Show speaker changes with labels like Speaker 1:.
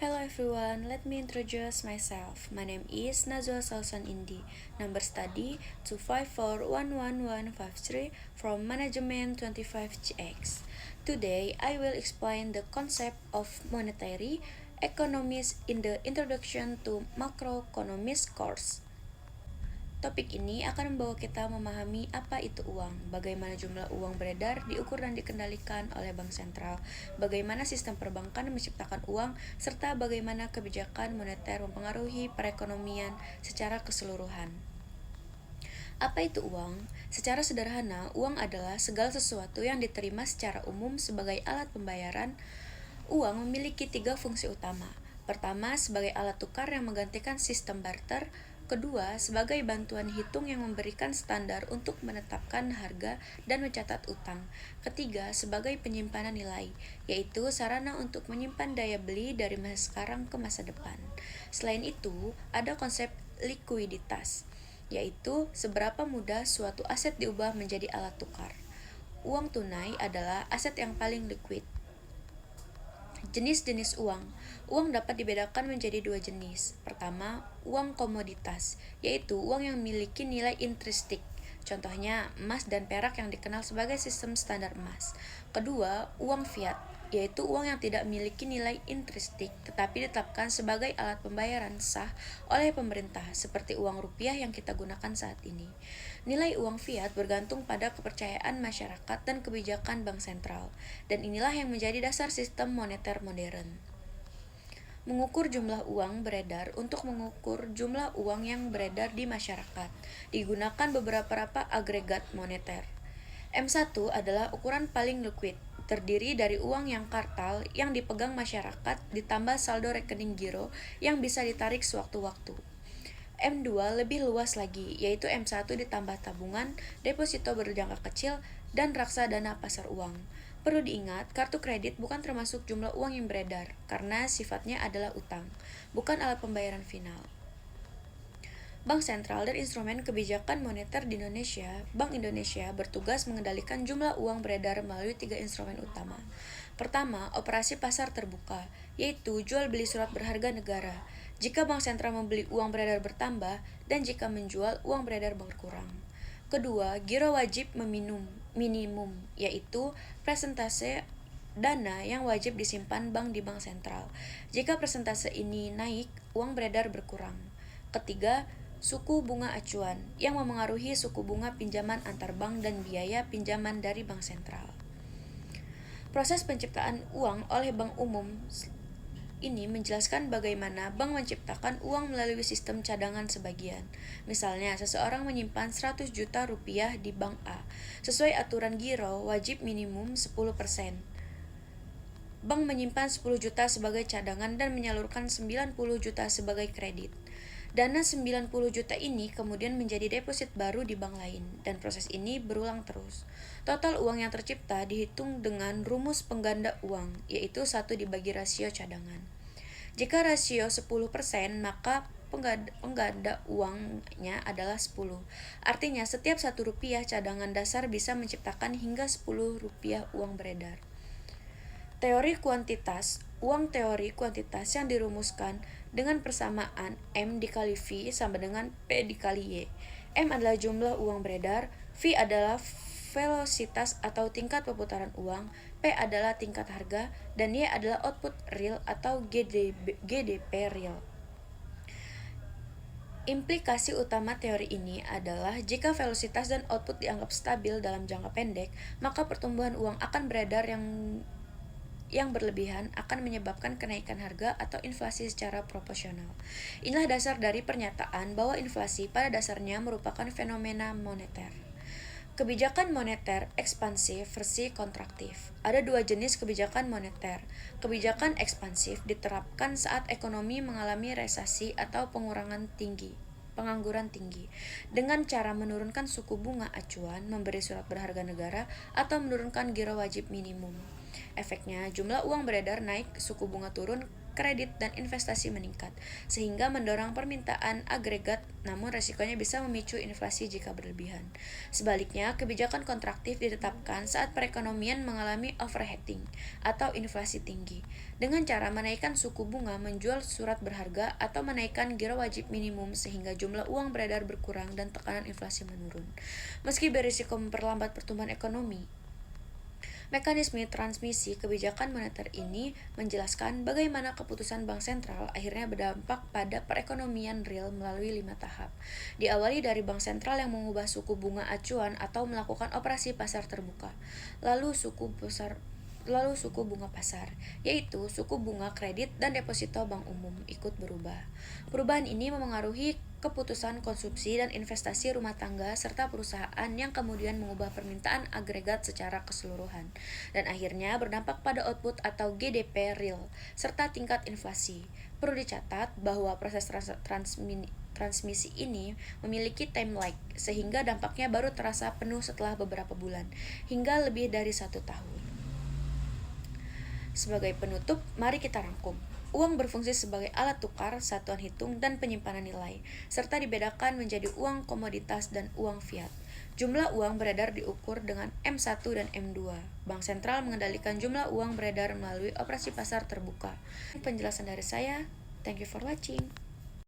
Speaker 1: Hello everyone, let me introduce myself. My name is Nazwa Salsan Indi, number study 254111153 from Management 25GX. Today, I will explain the concept of monetary economics in the Introduction to Macroeconomics course. Topik ini akan membawa kita memahami apa itu uang, bagaimana jumlah uang beredar, diukur dan dikendalikan oleh bank sentral, bagaimana sistem perbankan menciptakan uang, serta bagaimana kebijakan moneter mempengaruhi perekonomian secara keseluruhan. Apa itu uang? Secara sederhana, uang adalah segala sesuatu yang diterima secara umum sebagai alat pembayaran. Uang memiliki 3 fungsi utama. Pertama, sebagai alat tukar yang menggantikan sistem barter. Kedua, sebagai bantuan hitung yang memberikan standar untuk menetapkan harga dan mencatat utang. Ketiga, sebagai penyimpanan nilai, yaitu sarana untuk menyimpan daya beli dari masa sekarang ke masa depan. Selain itu, ada konsep likuiditas, yaitu seberapa mudah suatu aset diubah menjadi alat tukar. Uang tunai adalah aset yang paling liquid. Jenis-jenis uang. Uang dapat dibedakan menjadi 2 jenis. Pertama, uang komoditas, yaitu uang yang memiliki nilai intrinsik. Contohnya, emas dan perak yang dikenal sebagai sistem standar emas. Kedua, uang fiat, yaitu uang yang tidak memiliki nilai intrinsik tetapi ditetapkan sebagai alat pembayaran sah oleh pemerintah, seperti uang rupiah yang kita gunakan saat ini. Nilai uang fiat bergantung pada kepercayaan masyarakat dan kebijakan bank sentral, dan inilah yang menjadi dasar sistem moneter modern. Mengukur jumlah uang beredar. Untuk mengukur jumlah uang yang beredar di masyarakat, digunakan beberapa agregat moneter. M1 adalah ukuran paling liquid, terdiri dari uang yang kartal yang dipegang masyarakat ditambah saldo rekening giro yang bisa ditarik sewaktu-waktu. M2 lebih luas lagi, yaitu M1 ditambah tabungan, deposito berjangka kecil, dan reksadana pasar uang. Perlu diingat, kartu kredit bukan termasuk jumlah uang yang beredar, karena sifatnya adalah utang, bukan alat pembayaran final. Bank Sentral dan Instrumen Kebijakan Moneter di Indonesia, Bank Indonesia bertugas mengendalikan jumlah uang beredar melalui 3 instrumen utama. Pertama, operasi pasar terbuka, yaitu jual beli surat berharga negara. Jika bank sentral membeli uang beredar bertambah, dan jika menjual uang beredar berkurang. Kedua, giro wajib minimum, yaitu persentase dana yang wajib disimpan bank di bank sentral. Jika persentase ini naik, uang beredar berkurang. Ketiga, suku bunga acuan yang memengaruhi suku bunga pinjaman antar bank dan biaya pinjaman dari bank sentral. Proses penciptaan uang oleh bank umum ini menjelaskan bagaimana bank menciptakan uang melalui sistem cadangan sebagian. Misalnya, seseorang menyimpan 100 juta rupiah di bank A. Sesuai aturan giro, wajib minimum 10%. Bank menyimpan 10 juta sebagai cadangan dan menyalurkan 90 juta sebagai kredit. Dana 90 juta ini kemudian menjadi deposit baru di bank lain, dan proses ini berulang terus. Total uang yang tercipta dihitung dengan rumus pengganda uang, yaitu 1 dibagi rasio cadangan. Jika rasio 10%, maka pengganda uangnya adalah 10. Artinya setiap 1 rupiah cadangan dasar bisa menciptakan hingga 10 rupiah uang beredar. Teori kuantitas. Uang teori kuantitas yang dirumuskan dengan persamaan M dikali V sama dengan P dikali Y. M adalah jumlah uang beredar, V adalah velositas atau tingkat perputaran uang, P adalah tingkat harga, dan Y adalah output real atau GDP real. Implikasi utama teori ini adalah jika velositas dan output dianggap stabil dalam jangka pendek, maka pertumbuhan uang akan beredar yang berlebihan akan menyebabkan kenaikan harga atau inflasi secara proporsional. Inilah dasar dari pernyataan bahwa inflasi pada dasarnya merupakan fenomena moneter. Kebijakan moneter ekspansif versi kontraktif. Ada 2 jenis kebijakan moneter. Kebijakan ekspansif diterapkan saat ekonomi mengalami resesi atau pengangguran tinggi, dengan cara menurunkan suku bunga acuan, memberi surat berharga negara, atau menurunkan giro wajib minimum. Efeknya, jumlah uang beredar naik, suku bunga turun, kredit, dan investasi meningkat, sehingga mendorong permintaan agregat, namun resikonya bisa memicu inflasi jika berlebihan. Sebaliknya, kebijakan kontraktif ditetapkan saat perekonomian mengalami overheating atau inflasi tinggi, dengan cara menaikkan suku bunga, menjual surat berharga, atau menaikkan giro wajib minimum sehingga jumlah uang beredar berkurang dan tekanan inflasi menurun. Meski berisiko memperlambat pertumbuhan ekonomi, mekanisme transmisi kebijakan moneter ini menjelaskan bagaimana keputusan bank sentral akhirnya berdampak pada perekonomian real melalui 5 tahap. Diawali dari bank sentral yang mengubah suku bunga acuan atau melakukan operasi pasar terbuka, lalu suku bunga pasar, yaitu suku bunga kredit dan deposito bank umum, ikut berubah. Perubahan ini memengaruhi keputusan konsumsi dan investasi rumah tangga serta perusahaan yang kemudian mengubah permintaan agregat secara keseluruhan, dan akhirnya berdampak pada output atau GDP real, serta tingkat inflasi. Perlu dicatat bahwa proses transmisi ini memiliki time lag, sehingga dampaknya baru terasa penuh setelah beberapa bulan, hingga lebih dari 1 tahun. Sebagai penutup, mari kita rangkum. Uang berfungsi sebagai alat tukar, satuan hitung, dan penyimpanan nilai, serta dibedakan menjadi uang komoditas dan uang fiat. Jumlah uang beredar diukur dengan M1 dan M2. Bank sentral mengendalikan jumlah uang beredar melalui operasi pasar terbuka. Penjelasan dari saya. Thank you for watching.